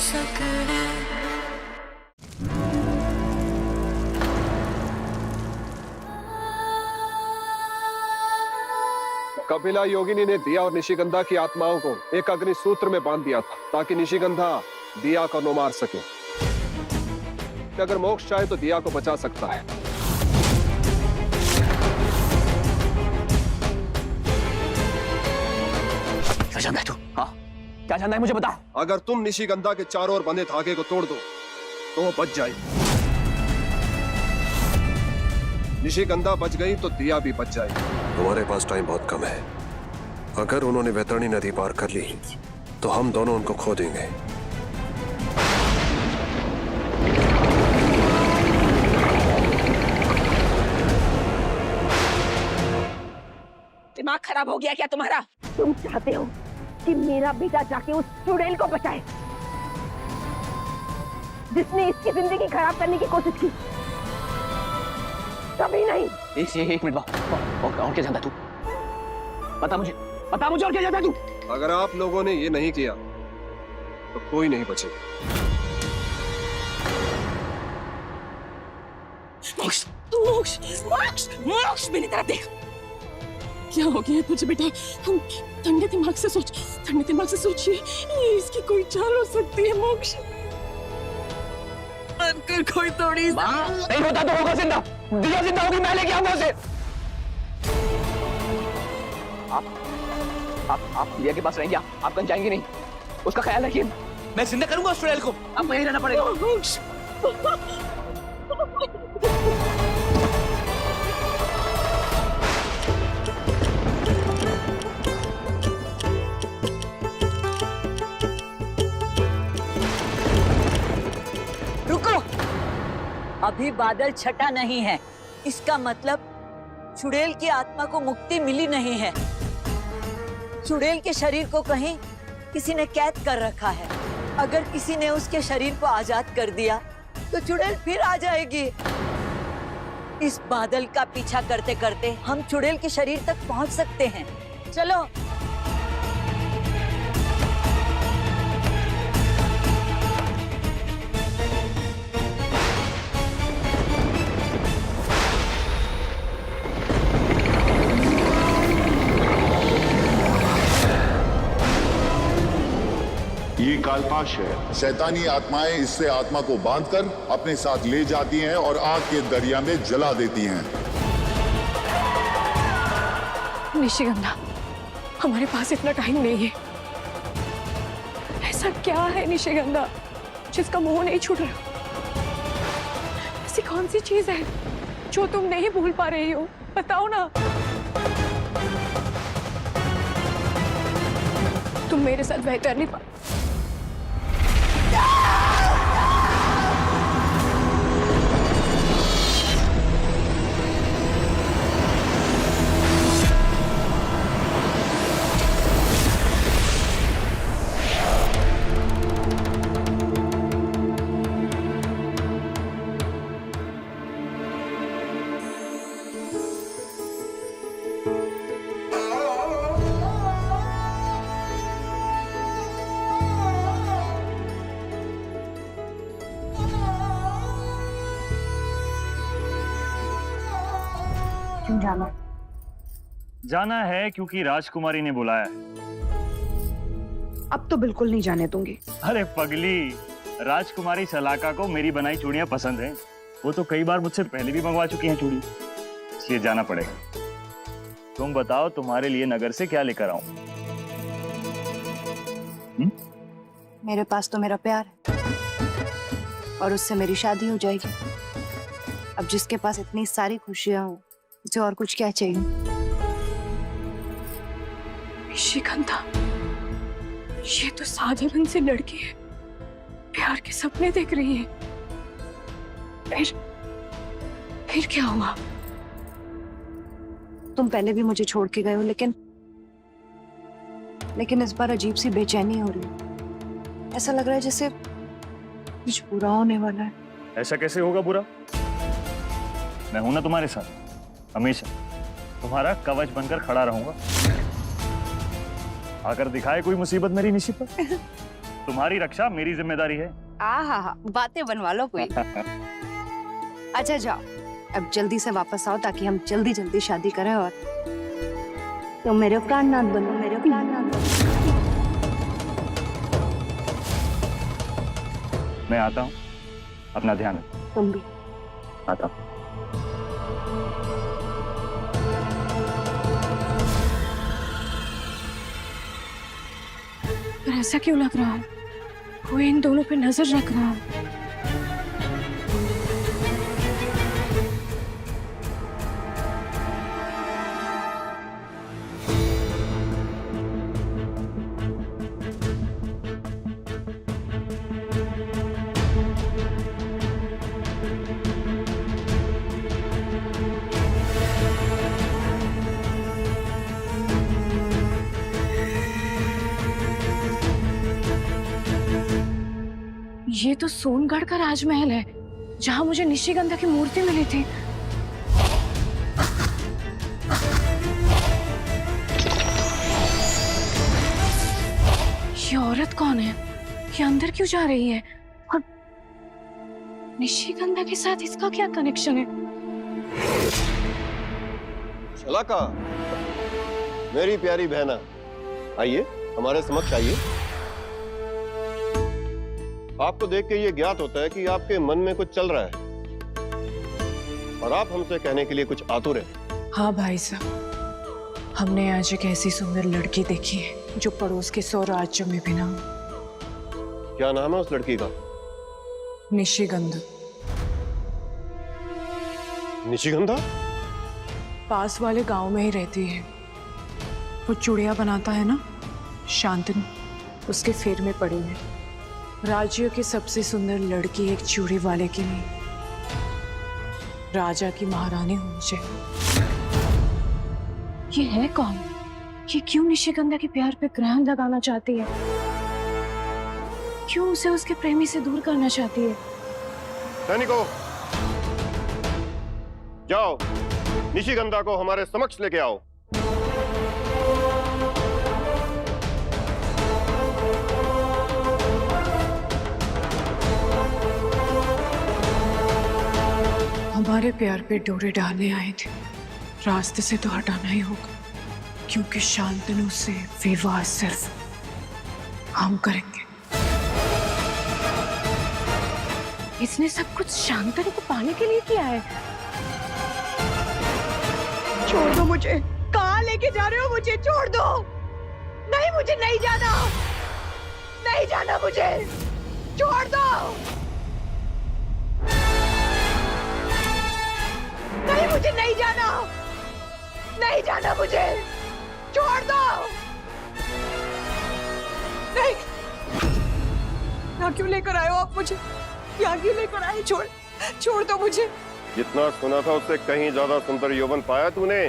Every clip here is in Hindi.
सकते। कपिला योगिनी ने दिया और निशिगंधा की आत्माओं को एक अग्नि सूत्र में बांध दिया था ताकि निशिगंधा दिया को न मार सके। अगर मोक्ष चाहे तो दिया को बचा सकता है। क्या जानता है तू? हाँ, क्या जानता है मुझे बता। अगर तुम निशिगंधा के चारों ओर बंधे धागे को तोड़ दो तो वो बच जाएगी। निशिगंधा बच गई तो दिया भी बच जाएगी। हमारे पास टाइम बहुत कम है। अगर उन्होंने वैतरणी नदी पार कर ली तो हम दोनों उनको खो देंगे। दिमाग खराब हो गया क्या तुम्हारा? तुम चाहते हो कि मेरा बेटा जाके उस चुड़ैल को बचाए जिसने इसकी जिंदगी खराब करने की कोशिश की? कभी नहीं। एक मिनट और क्या जानता है तू? बता मुझे और क्या जानता है तू? अगर आप लोगों ने ये नहीं किया तो कोई नहीं बचेगा। मोक्ष मेरी तरफ देख। क्या हो गया तुझे बेटा? हम ठंडे दिमाग से सोचिए। इसकी कोई चाल हो सकती है मोक्ष? अंकल कोई थोड़ी नहीं होता तो होगा जिंदा। दिया जिंदा होगी, मैं लेके आऊंगा उसे। आप दिया के पास रहेंगे, आप कहीं जाएंगे नहीं। उसका ख्याल रखिए। मैं जिंदा करूंगा उस चुड़ैल को। अब वहीं रहना पड़ेगा। अभी बादल छटा नहीं है, इसका मतलब चुड़ैल की आत्मा को मुक्ति मिली नहीं है। चुड़ैल के शरीर को कहीं किसी ने कैद कर रखा है। अगर किसी ने उसके शरीर को आजाद कर दिया तो चुड़ैल फिर आ जाएगी। इस बादल का पीछा करते करते हम चुड़ैल के शरीर तक पहुंच सकते हैं। चलो। ये कालपाश है। शैतानी आत्माएं इससे आत्मा को बांधकर अपने साथ ले जाती हैं और आग के दरिया में जला देती हैं। निशिगंधा, हमारे पास इतना टाइम नहीं है। ऐसा क्या है निशिगंधा जिसका मोह नहीं छूट रहा? ऐसी कौन सी चीज है जो तुम नहीं भूल पा रही हो? बताओ ना। तुम मेरे साथ वैतरणी जाना है क्योंकि राजकुमारी ने बुलाया है। अब तो बिल्कुल नहीं जाने दूंगी। अरे पगली, राजकुमारी सलाका को मेरी बनाई चूड़ियां पसंद हैं। वो तो कई बार मुझसे पहले भी मंगवा चुकी हैं चूड़ी, इसलिए जाना पड़ेगा। तुम बताओ तुम्हारे लिए नगर से क्या लेकर आऊं? मेरे पास तो मेरा प्यार है और उससे मेरी शादी हो जाएगी। अब जिसके पास इतनी सारी खुशियां हो, उसे और कुछ क्या चाहिए? निशिगंधा, ये तो साधारण सी लड़की है, प्यार के सपने देख रही है। फिर क्या हुआ? तुम पहले भी मुझे छोड़ के गए हो, लेकिन इस बार अजीब सी बेचैनी हो रही है। ऐसा लग रहा है जैसे कुछ बुरा होने वाला है। ऐसा कैसे होगा बुरा? मैं हूं ना तुम्हारे साथ, हमेशा तुम्हारा कवच बनकर खड़ा रहूंगा। आकर दिखाए कोई मुसीबत मेरी निशी पर तुम्हारी रक्षा मेरी जिम्मेदारी है। हाँ, बातें बनवा लो कोई। अच्छा जाओ, अब जल्दी से वापस आओ ताकि हम जल्दी जल्दी शादी करें और तुम मेरे प्राणनाथ बनो, मेरे प्राणनाथ बनो। मैं आता हूँ, अपना ध्यान रखो। तुम भी। आता हूँ। पर ऐसा क्यों लग रहा है? कोई इन दोनों पे नजर रख रहा है। ये तो सोनगढ़ का राजमहल है जहां मुझे निशिगंधा की मूर्ति मिली थी। ये औरत कौन है? ये अंदर क्यों जा रही है? और निशिगंधा के साथ इसका क्या कनेक्शन है? शलाका, मेरी प्यारी बहना, आइए हमारे समक्ष आइए। आपको देख के ये ज्ञात होता है कि आपके मन में कुछ चल रहा है और आप हमसे कहने के लिए कुछ आतुर हैं। हाँ भाई साहब, हमने आज एक ऐसी सुंदर लड़की देखी है जो पड़ोस के 100 राज्यों में भी ना हो। क्या नाम है उस लड़की का? निशिगंधा। निशिगंधा? पास वाले गांव में ही रहती है। वो चूड़िया बनाता है ना, शांतनु, उसके फेर में पड़ी है। राज्य की सबसे सुंदर लड़की एक चूड़ी वाले की नहीं, राजा की महारानी होनी चाहिए। ये है कौन? ये क्यों निशिगंधा के प्यार पे ग्रहण लगाना चाहती है? क्यों उसे उसके प्रेमी से दूर करना चाहती है? सैनिकों, जाओ निशिगंधा को हमारे समक्ष लेके आओ। हमारे प्यार पे डोरे डालने आए थे, रास्ते से तो हटाना ही होगा, क्योंकि शांतनु से विवाह सिर्फ हम करेंगे। इसने सब कुछ शांतनु को पाने के लिए किया है। छोड़ दो मुझे। कहाँ लेके जा रहे हो मुझे? छोड़ दो। नहीं, मुझे नहीं जाना, नहीं जाना मुझे। छोड़ दो। नहीं, मुझे नहीं जाना, नहीं जाना मुझे। छोड़ दो। नहीं, यहाँ क्यों लेकर आए हो आप मुझे? यहाँ क्यों लेकर आए? छोड़ दो मुझे। जितना सुना था उससे कहीं ज्यादा सुंदर यौवन पाया तूने।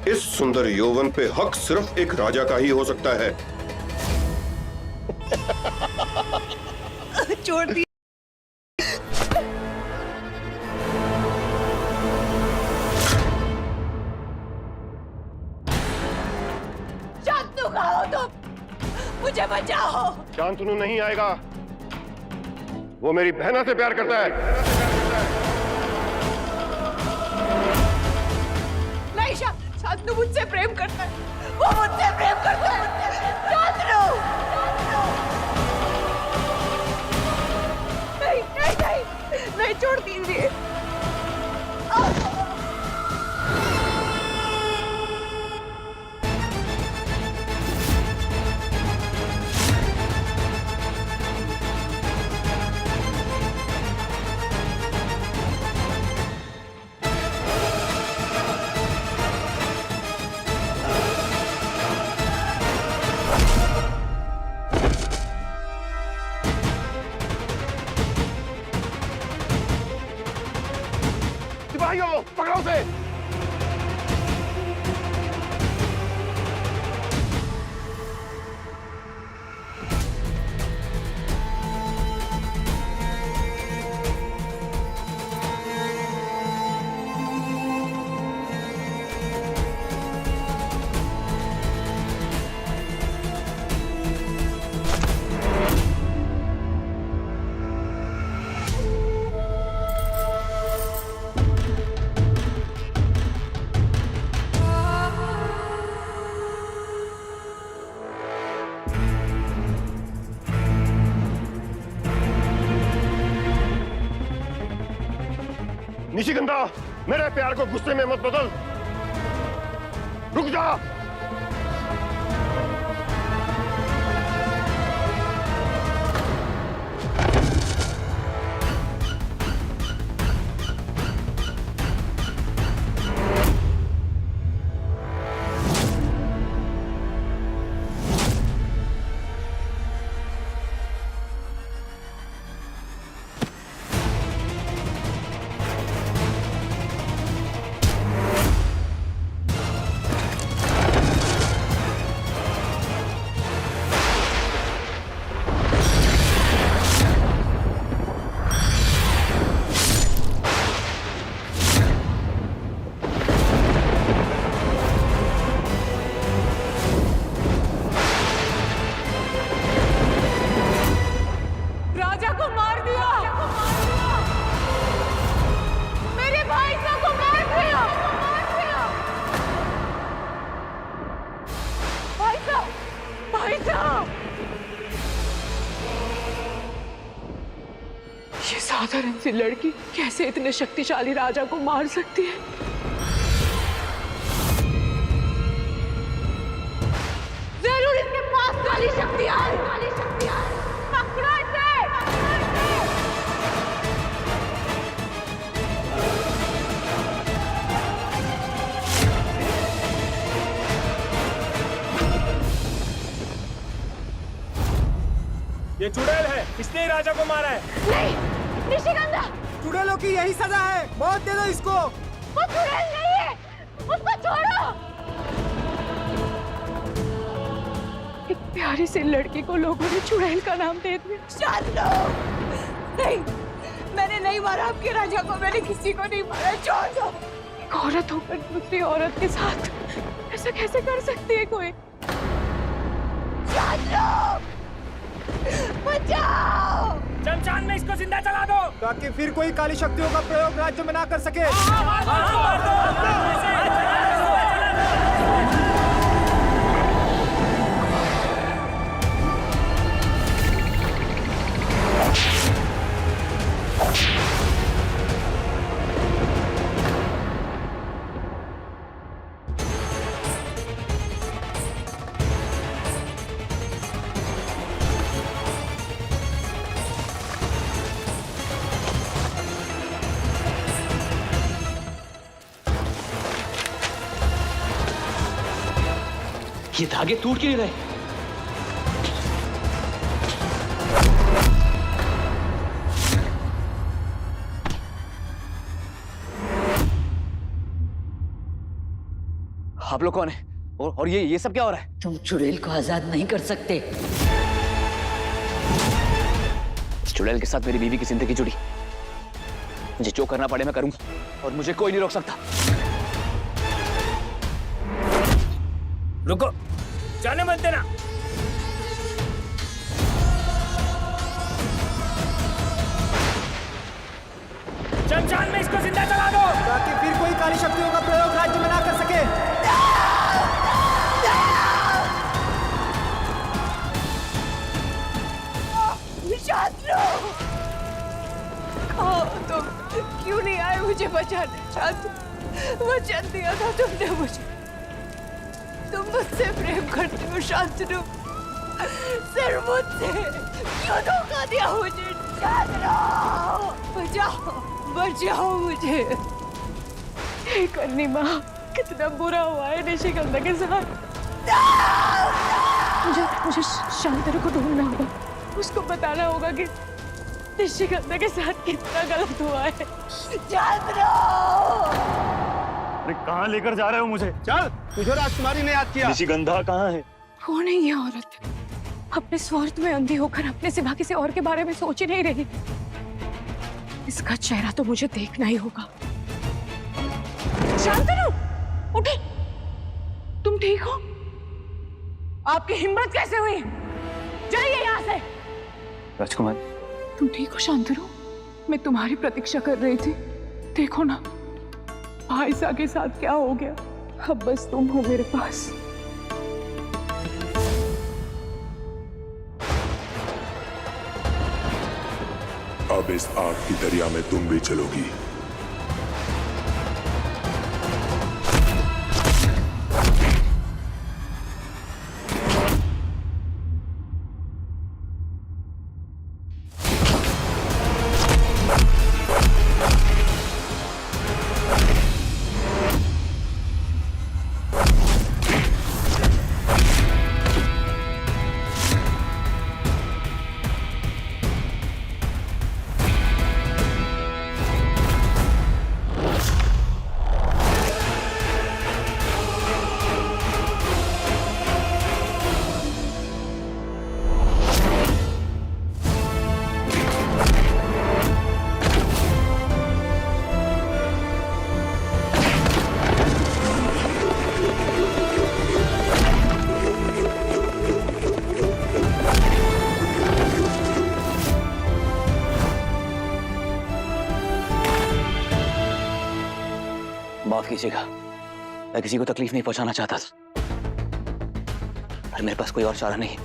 इस सुंदर यौवन पे हक सिर्फ एक राजा का ही हो सकता है। छोड़ दी। शांतनु कहाँ हो तुम? मुझे बचाओ। शांतनु नहीं आएगा, वो मेरी बहना से प्यार करता है। नहीं, शांतनु मुझसे प्रेम करता है, वो मुझसे प्रेम करता है। शांतनु! नहीं, नहीं, नहीं, नहीं, छोड़ दीजिए। सिपाहियों, पकड़ो उसे। निशिगंधा, मेरे प्यार को गुस्से में मत बदल। रुक जा। राजा को मार दिया, मेरे भाई साहब को मार दिया, भाई साहब, भाई साहब। ये साधारण सी लड़की कैसे इतने शक्तिशाली राजा को मार सकती है? जरूर इसके पास काली शक्तियां हैं। पकड़ो इसे। ये चुड़ैल है, इसने ही राजा को मारा है। नहीं, निशिगंधा। चुड़ैलों की यही सजा है, मौत दे दो इसको। वो चुड़ैल नहीं है, उसको छोड़ो। एक प्यारी सी लड़की को लोगों ने चुड़ैल का नाम दे दिया। शांतो, नहीं, मैंने नहीं मारा आपके राजा को, मैंने किसी को नहीं मारा, छोड़ दो। एक औरत होकर दूसरी औरत के साथ ऐसा कैसे कर सकती है कोई? शांतो, बचाओ। शमशान में इसको जिंदा जला दो, ताकि फिर कोई काली शक्तियों का प्रयोग राज्य में ना कर सके। ये धागे टूट क्यों नहीं रहे? आप लोग कौन है? और ये सब क्या हो रहा है? तुम चुड़ैल को आजाद नहीं कर सकते। इस चुड़ैल के साथ मेरी बीवी की जिंदगी जुड़ी, मुझे जो करना पड़े मैं करूंगा और मुझे कोई नहीं रोक सकता। रुको, जाने मत देना। शमशान में इसको जिंदा जला दो, ताकि फिर कोई काली शक्तियों का प्रयोग राज्य में ना कर सके। तुम क्यों नहीं आए मुझे बचाने? शांत, वचन दिया था तुमने मुझे, तुम मुझसे प्रेम करते हो शांतनु, सिर्फ मुझसे क्यों धोखा दिया मुझे? शांतनु, बचाओ, बचाओ मुझे। हे कन्नी माँ, कितना बुरा हुआ है निशिगंधा के साथ। मुझे शांतनु को ढूंढना होगा, उसको बताना होगा कि निशिगंधा के साथ कितना गलत हुआ है। शांतनु! अरे कहाँ लेकर जा रहे हो मुझे? चल, तुझे राजकुमारी ने याद किया। निशिगंधा कहाँ है? कौन है ये औरत? अपने स्वार्थ में अंधी होकर अपने सिवा किसी और के बारे में सोच ही नहीं रही। इसका चेहरा तो मुझे देखना ही होगा। शांतनु, उठी। तुम ठीक हो? आपकी हिम्मत कैसे हुई? जाइए यहाँ से। राजकुमार, तुम ठीक हो शांतनु? मैं तुम्हारी प्रतीक्षा कर रही थी। देखो ना, आयशा के साथ क्या हो गया। अब बस तुम हो मेरे पास। अब इस आग की दरिया में तुम भी चलोगी। माफ कीजिएगा, मैं किसी को तकलीफ नहीं पहुंचाना चाहता था, पर मेरे पास कोई और चारा नहीं।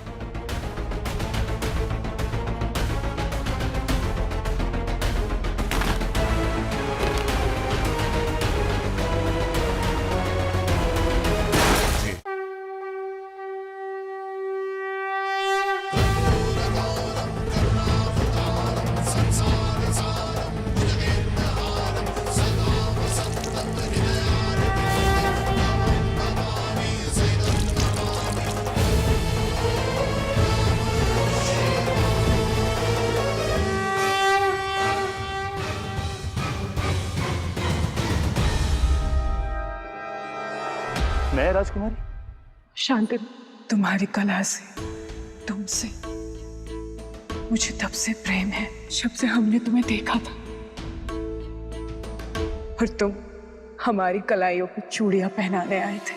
मैं राजकुमारी? शांतनु, तुम्हारी कला से, तुमसे मुझे तब से प्रेम है जब से हमने तुम्हें देखा था। और तुम हमारी कलाइयों पे चूड़ियां पहनाने आए थे।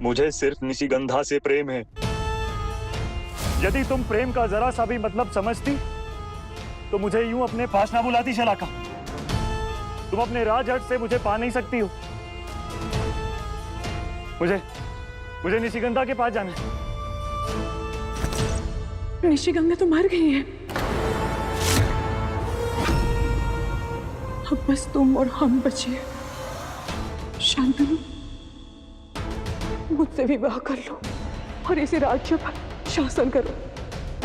मुझे सिर्फ निशिगंधा से प्रेम है। यदि तुम प्रेम का जरा सा भी मतलब समझती तो मुझे यूं अपने पास ना बुलाती शलाका। तुम अपने राजहट से मुझे पा नहीं सकती हो। मुझे निशिगंधा के पास जाना है। निशिगंधा तो मर गई है। अब बस तुम और हम बचे हैं। शांतनु, मुझसे विवाह कर लो और इसे राज्य पर शासन करो।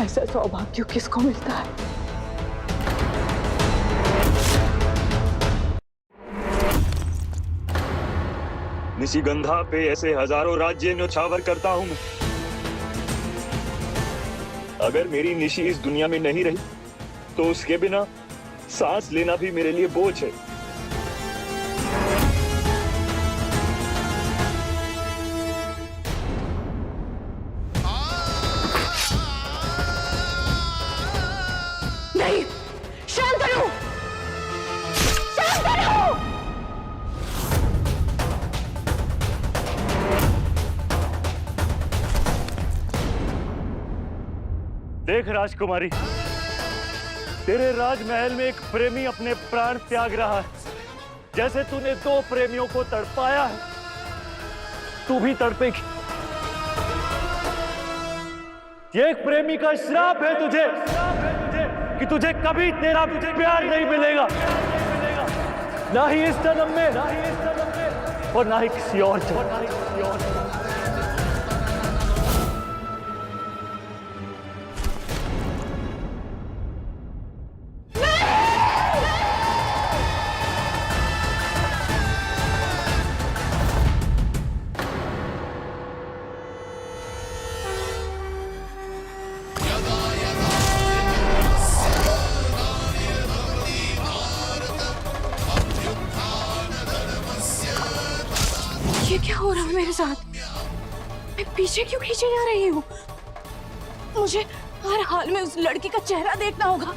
ऐसा सौभाग्य किसको मिलता है? निशिगंधा पे ऐसे हजारों राज्य न्योछावर करता हूं मैं। अगर मेरी निशि इस दुनिया में नहीं रही तो उसके बिना सांस लेना भी मेरे लिए बोझ है। नहीं, शांतनु! शांतनु! देख राजकुमारी, तेरे राजमहल में एक प्रेमी अपने प्राण त्याग रहा है। जैसे तूने दो प्रेमियों को तड़पाया है, तू भी तड़पेगी। ये एक प्रेमी का श्राप है तुझे कि तुझे कभी तेरा प्यार नहीं मिलेगा, ना ही इस जन्म में और ना ही किसी और जन्म। ये क्या हो रहा है मेरे साथ? मैं पीछे क्यों खींचे जा रही हूँ? मुझे हर हाल में उस लड़की का चेहरा देखना होगा।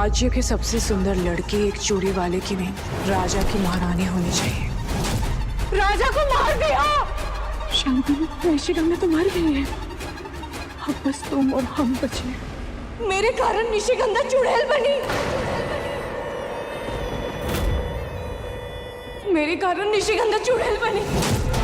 राज्य की सबसे सुंदर लड़की एक चूड़ी वाले की नहीं, राजा की महारानी होनी चाहिए। राजा को मार दिया। शांतनु, निशिगंधा तो मर गई है, अब बस तुम और हम बचे। मेरे कारण निशिगंधा चुड़ैल बनी। मेरे कारण निशिगंधा चुड़ैल बनी।